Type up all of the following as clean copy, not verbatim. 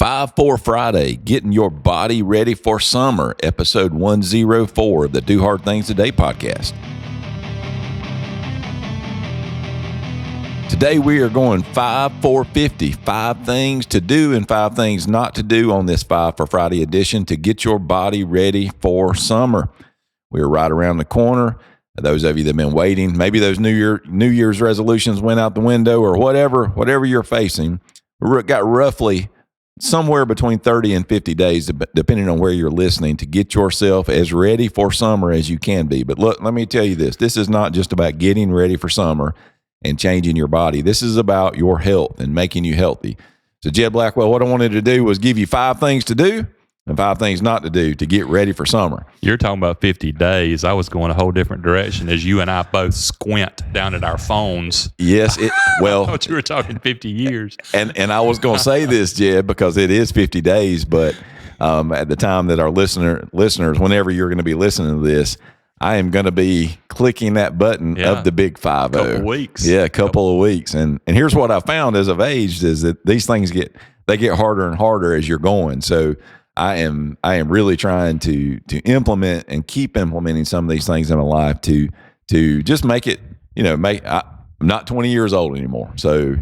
5-4 Friday, getting your body ready for summer, episode 104 of the Do Hard Things Today podcast. Today we are going 5-4-50, 5 things to do and 5 things not to do on this 5-4 Friday edition to get your body ready for summer. We're right around the corner. Those of you that have been waiting, maybe those New Year's resolutions went out the window or whatever you're facing. We got roughly somewhere between 30 and 50 days, depending on where you're listening, to get yourself as ready for summer as you can be. But look, let me tell you this. This is not just about getting ready for summer and changing your body. This is about your health and making you healthy. So Jed Blackwell, what I wanted to do was give you 5 things to do and 5 things not to do to get ready for summer. You're talking about 50 days. I was going a whole different direction as you and I both squint down at our phones. Yes, well, I thought you were talking 50 years. And I was going to say this, Jed, because it is 50 days, but at the time that our listeners, whenever you're going to be listening to this, I am going to be clicking that button of the big 5-0. Couple of weeks. Yeah, a couple of weeks. And here's what I found as I've aged is that these things get harder and harder as you're going. So I am really trying to implement and keep implementing some of these things in my life to just make it, I'm not 20 years old anymore. So,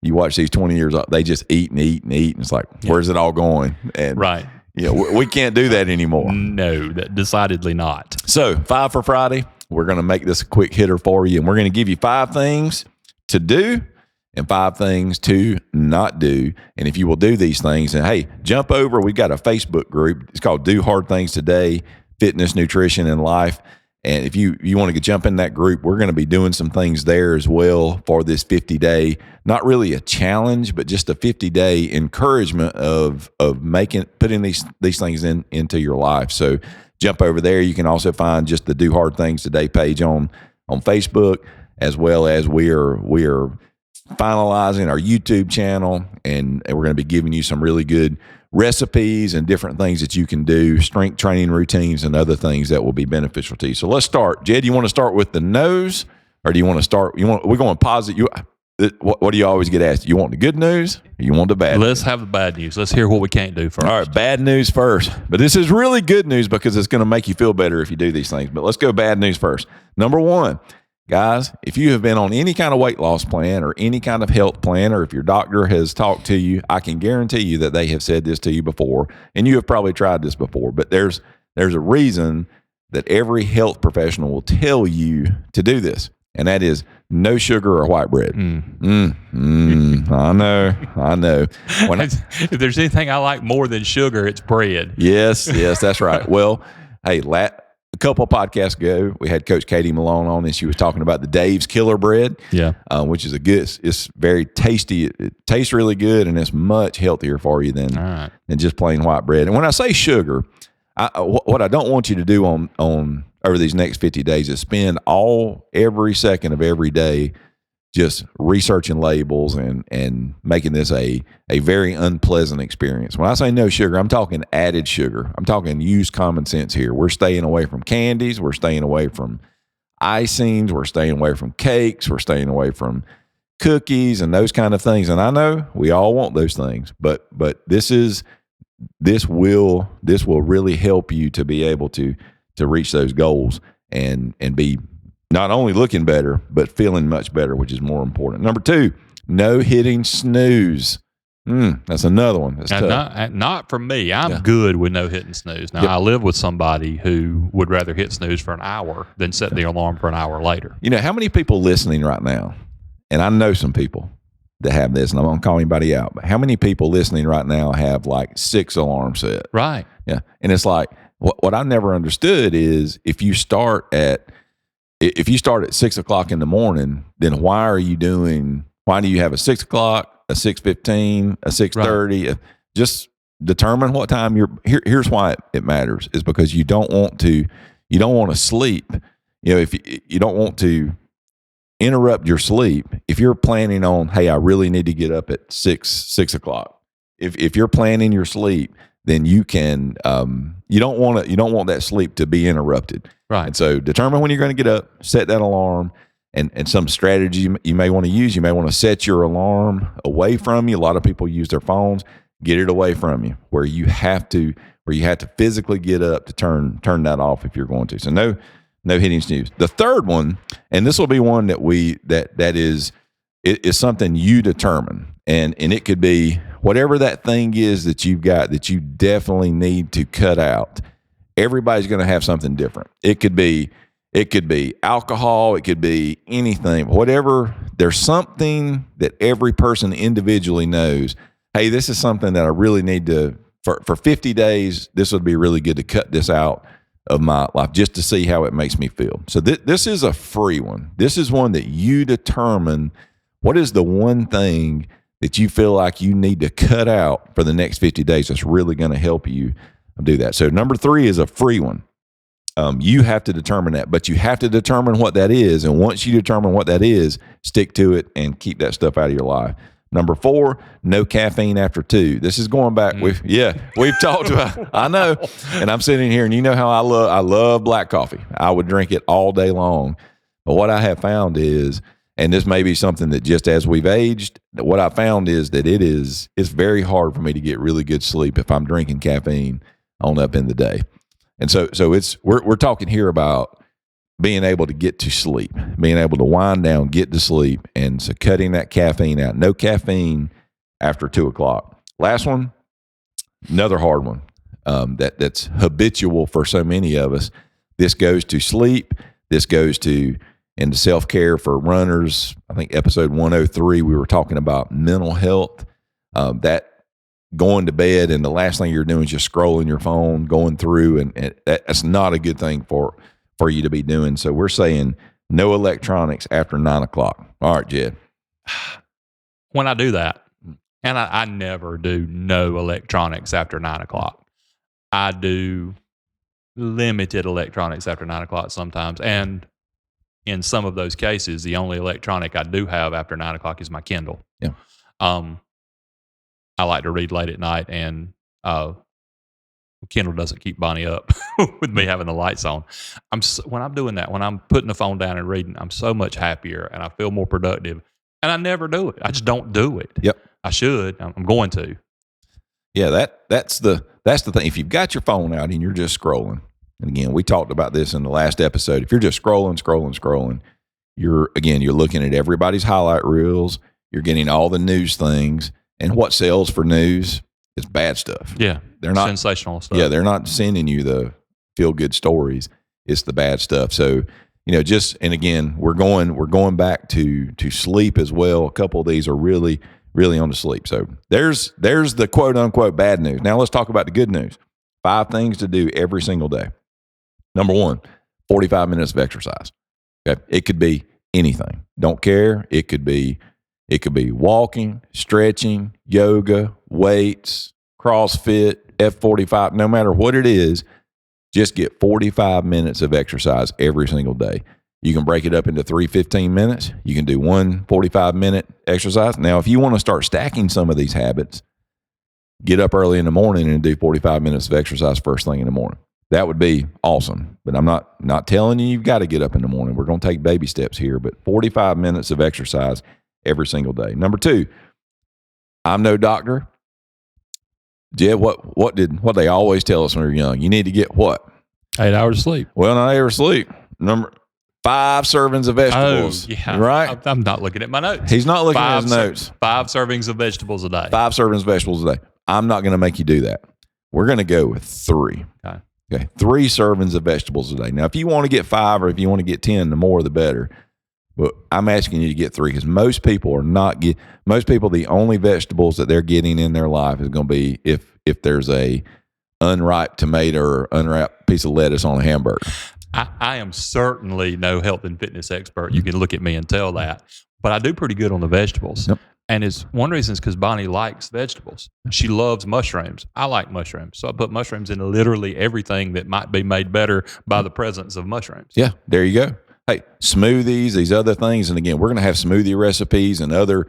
you watch these 20 years old, they just eat and eat and eat. And it's like, where's it all going? And right. We can't do that anymore. No, decidedly not. So 5-4 Friday, we're going to make this a quick hitter for you. And we're going to give you 5 things to do and 5 things to not do. And if you will do these things, and hey, jump over. We've got a Facebook group. It's called Do Hard Things Today, Fitness, Nutrition, and Life. And if you want to jump in that group, we're going to be doing some things there as well for this 50-day, not really a challenge, but just a 50-day encouragement of putting these things into your life. So jump over there. You can also find just the Do Hard Things Today page on Facebook, as well as we are finalizing our YouTube channel, and we're going to be giving you some really good recipes and different things that you can do, strength training routines and other things that will be beneficial to you. So let's start. Jed, you want to start with the nose, or do you want to start? We're going positive. What do you always get asked? You want the good news, or you want the bad? Let's have the bad news. Let's hear what we can't do first. All right, bad news first. But this is really good news because it's going to make you feel better if you do these things. But let's go bad news first. Number 1. Guys, if you have been on any kind of weight loss plan or any kind of health plan, or if your doctor has talked to you, I can guarantee you that they have said this to you before, and you have probably tried this before, but there's a reason that every health professional will tell you to do this, and that is no sugar or white bread. I know. If there's anything I like more than sugar, it's bread. Yes, that's right. Well, hey, a couple of podcasts ago, we had Coach Katie Malone on, and she was talking about the Dave's Killer Bread, which is it's very tasty. It tastes really good, and it's much healthier for you than just plain white bread. And when I say sugar, what I don't want you to do on over these next 50 days is spend every second of every day just researching labels and making this a very unpleasant experience. When I say no sugar, I'm talking added sugar. I'm talking use common sense here. We're staying away from candies. We're staying away from icings. We're staying away from cakes. We're staying away from cookies and those kind of things. And I know we all want those things, but this will really help you to be able to reach those goals and be not only looking better, but feeling much better, which is more important. Number 2, no hitting snooze. That's another one. That's tough. Not for me. I'm good with no hitting snooze. Now, I live with somebody who would rather hit snooze for an hour than set the alarm for an hour later. How many people listening right now, and I know some people that have this, and I'm going to call anybody out, but how many people listening right now have like 6 alarms set? Right. Yeah. And it's like, what I've never understood is if you start at 6 o'clock in the morning, then why do you have a 6 o'clock, a 6:15, a 6:30? Right. Just determine what time here's why it matters, is because you don't want to sleep. If you don't want to interrupt your sleep. If you're planning on, hey, I really need to get up at 6 o'clock. If you're planning your sleep, then you can, you don't want that sleep to be interrupted. Right. And so determine when you're going to get up, set that alarm, and some strategy you may want to use. You may want to set your alarm away from you. A lot of people use their phones. get it away from you, where you have to physically get up to turn that off if you're going to. So no hitting snooze. The third one, and this will be one that is something you determine, and it could be whatever that thing is that you've got that you definitely need to cut out. Everybody's going to have something different. It could be alcohol. It could be anything, whatever. There's something that every person individually knows. Hey, this is something that I really need to, for 50 days, this would be really good to cut this out of my life just to see how it makes me feel. So this is a free one. This is one that you determine what is the one thing that you feel like you need to cut out for the next 50 days that's really going to help you do that. So number 3 is a free one. You have to determine that, but you have to determine what that is. And once you determine what that is, stick to it and keep that stuff out of your life. Number 4, no caffeine after 2. This is going back. We've talked about, I know, and I'm sitting here and you know how I love black coffee. I would drink it all day long. But what I have found is, and this may be something that just as we've aged, what I found is that it's very hard for me to get really good sleep if I'm drinking caffeine on up in the day. And so we're talking here about being able to get to sleep, being able to wind down, get to sleep, and so cutting that caffeine out. No caffeine after 2:00. Last one, another hard one that's habitual for so many of us. This goes to sleep. This goes into self-care for runners. I think episode 103, we were talking about mental health, that going to bed and the last thing you're doing is just scrolling your phone, going through, and that's not a good thing for you to be doing. So we're saying no electronics after 9:00. All right, Jed. When I do that, and I never do no electronics after 9:00. I do limited electronics after 9:00 sometimes. And in some of those cases, the only electronic I do have after 9:00 is my Kindle. Yeah. I like to read late at night, and Kindle doesn't keep Bonnie up with me having the lights on. When I'm doing that, when I'm putting the phone down and reading, I'm so much happier and I feel more productive. And I never do it. I just don't do it. Yep. I should. I'm going to. Yeah, that's the thing. If you've got your phone out and you're just scrolling, and again, we talked about this in the last episode. If you're just scrolling, you're looking at everybody's highlight reels. You're getting all the news things. And what sells for news is bad stuff. Yeah. They're not sensational stuff. Yeah, they're not sending you the feel-good stories. It's the bad stuff. So, and again, we're going back to sleep as well. A couple of these are really, really on the sleep. So there's the quote unquote bad news. Now let's talk about the good news. 5 things to do every single day. Number 1, 45 minutes of exercise. Okay. It could be anything. Don't care. It could be walking, stretching, yoga, weights, CrossFit, F45, no matter what it is, just get 45 minutes of exercise every single day. You can break it up into 3 15 minutes. You can do 1 45-minute exercise. Now, if you want to start stacking some of these habits, get up early in the morning and do 45 minutes of exercise first thing in the morning. That would be awesome. But I'm not telling you've got to get up in the morning. We're going to take baby steps here, but 45 minutes of exercise every single day. Number 2, I'm no doctor. Jed, what they always tell us when we were young? You need to get what? 8 hours of sleep. Well, not 8 hours of sleep. Number 5 servings of vegetables. Oh, yeah. Right? I'm not looking at my notes. He's not looking at his notes. 5 servings of vegetables a day. 5 servings of vegetables a day. I'm not going to make you do that. We're going to go with 3. Okay. 3 servings of vegetables a day. Now, if you want to get 5 or if you want to get 10, the more the better. But I'm asking you to get 3 because most people, the only vegetables that they're getting in their life is going to be if there's a unripe tomato or unwrapped piece of lettuce on a hamburger. I am certainly no health and fitness expert. You can look at me and tell that. But I do pretty good on the vegetables. Yep. And it's one reason is because Bonnie likes vegetables. She loves mushrooms. I like mushrooms. So I put mushrooms in literally everything that might be made better by the presence of mushrooms. Yeah, there you go. Hey, smoothies, these other things. And again, we're going to have smoothie recipes and other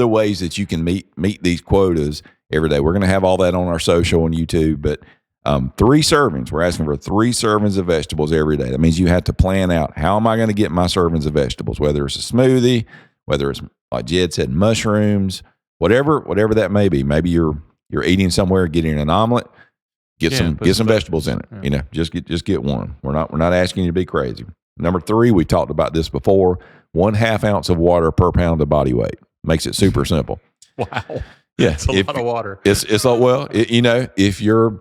ways that you can meet these quotas every day. We're going to have all that on our social and YouTube. But 3 servings, we're asking for 3 servings of vegetables every day. That means you have to plan out, how am I going to get my servings of vegetables, whether it's a smoothie, whether it's, like Jed said, mushrooms, whatever that may be. Maybe you're you're eating somewhere, getting an omelet, get some vegetables in it. Yeah. Just get one. We're not asking you to be crazy. Number 3, we talked about this before. 1/2 ounce of water per pound of body weight. Makes it super simple. Wow. Yeah, it's a lot of water. It's like, well, if you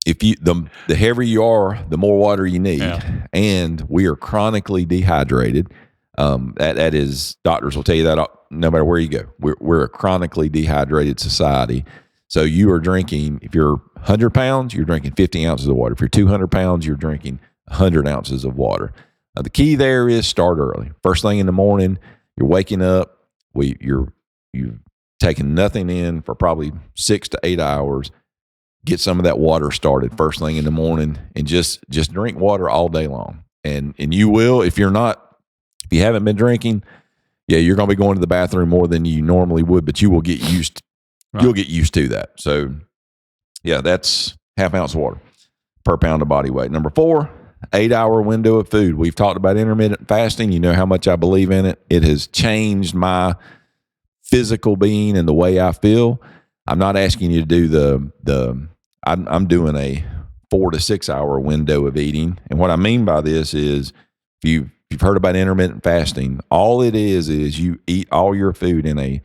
the heavier you are, the more water you need. Yeah. And we are chronically dehydrated. That is, doctors will tell you that no matter where you go. We're a chronically dehydrated society. So you are drinking, if you're 100 pounds, you're drinking 50 ounces of water. If you're 200 pounds, you're drinking 100 ounces of water. The key there is start early. First thing in the morning, you're waking up. You've taken nothing in for probably 6 to 8 hours. Get some of that water started first thing in the morning, and just drink water all day long. And you will, if you haven't been drinking, yeah, you're going to be going to the bathroom more than you normally would, but you will get used. Right. You'll get used to that. So, yeah, that's 1/2 ounce of water per pound of body weight. Number 4, 8-hour window of food. We've talked about intermittent fasting. You know how much I believe in it. It has changed my physical being and the way I feel. I'm not asking you to do I'm doing a 4 to 6 hour window of eating. And what I mean by this is, if you've heard about intermittent fasting, all it is you eat all your food in a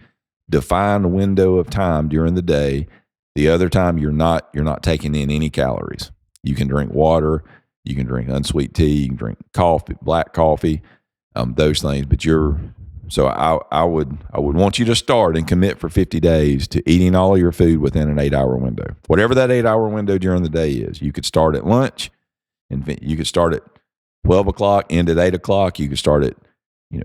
defined window of time during the day. The other time you're not taking in any calories. You can drink water, you can drink unsweet tea, you can drink coffee, black coffee, those things. But so I would want you to start and commit for 50 days to eating all of your food within an 8-hour window. Whatever that 8-hour window during the day is. You could start at lunch, and you could start at 12 o'clock, end at 8 o'clock. You could start at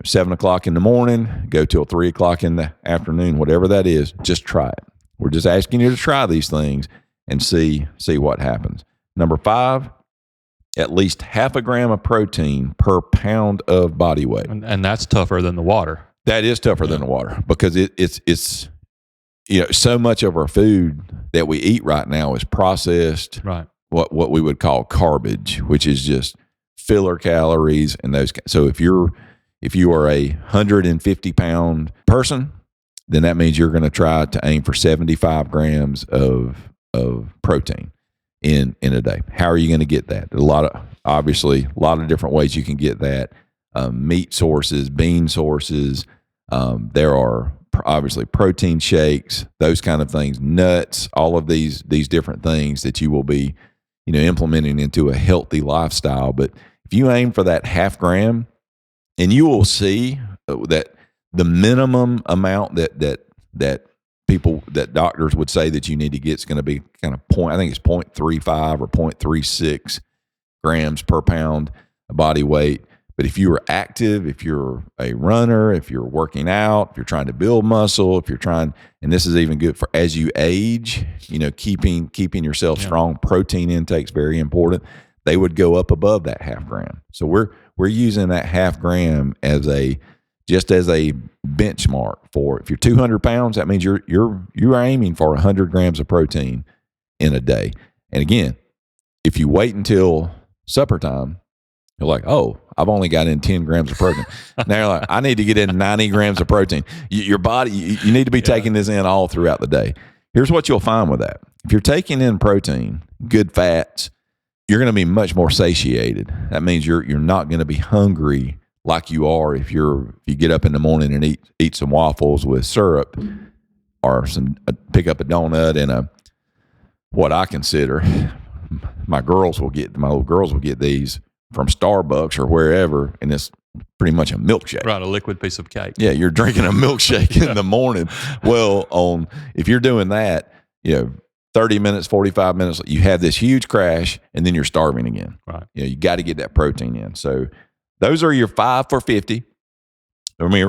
7 o'clock in the morning, go till 3 o'clock in the afternoon. Whatever that is, just try it. We're just asking you to try these things and see what happens. Number 5, at least 1/2 gram of protein per pound of body weight. And that's tougher than the water. That is tougher than the water, because it's so much of our food that we eat right now is processed, right? What we would call garbage, which is just filler calories and those. So if you are a 150-pound person, then that means you're going to try to aim for 75 grams of protein in a day. How are you going to get that? Obviously a lot of different ways you can get that. Meat sources, bean sources. There are obviously protein shakes, those kind of things, nuts, all of these different things that you will be, implementing into a healthy lifestyle. But if you aim for that 1/2 gram, and you will see that the minimum amount that doctors would say that you need to get is going to be kind of I think it's 0.35 or 0.36 grams per pound of body weight. But if you are active, if you're a runner, if you're working out, if you're trying to build muscle, and this is even good for as you age, keeping yourself strong, protein intake is very important. They would go up above that 1/2 gram. So we're using that 1/2 gram as a benchmark for, if you're 200 pounds, that means you're aiming for 100 grams of protein in a day. And again, if you wait until supper time, you're like, oh, I've only got in 10 grams of protein. Now you're like, I need to get in 90 grams of protein. Your body, you need to be taking this in all throughout the day. Here's what you'll find with that. If you're taking in protein, good fats, you're going to be much more satiated. That means you're not going to be hungry like you are if you get up in the morning and eat some waffles with syrup, or pick up a donut and what I consider, my little girls will get these from Starbucks or wherever, and it's pretty much a milkshake. Right, a liquid piece of cake. Yeah, you're drinking a milkshake in the morning. Well, if you're doing that, 30 minutes, 45 minutes, you have this huge crash, and then you're starving again. Right. You got to get that protein in. So those are your 5 for 50. Let me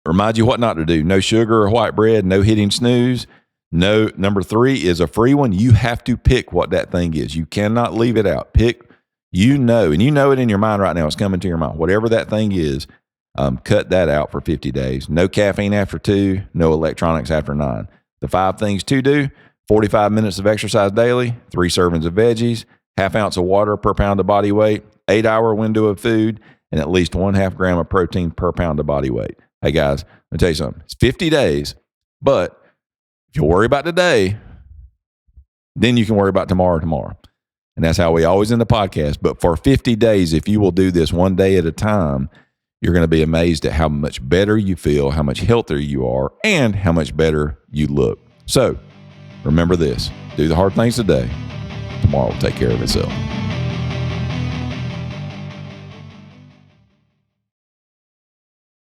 remind you what not to do. No sugar or white bread, no hitting snooze. No, number 3 is a free one. You have to pick what that thing is. You cannot leave it out. Pick, and you know it in your mind right now. It's coming to your mind. Whatever that thing is, cut that out for 50 days. No caffeine after 2, no electronics after 9. The 5 things to do: 45 minutes of exercise daily, 3 servings of veggies, 1/2 ounce of water per pound of body weight, 8-hour window of food, and at least 1/2 gram of protein per pound of body weight. Hey guys, let me tell you something. It's 50 days, but if you worry about today, Then you can worry about tomorrow. And that's how we always end the podcast. But for 50 days, if you will do this one day at a time, you're going to be amazed at how much better you feel, how much healthier you are, and how much better you look. So remember this, do the hard things today. Tomorrow will take care of itself.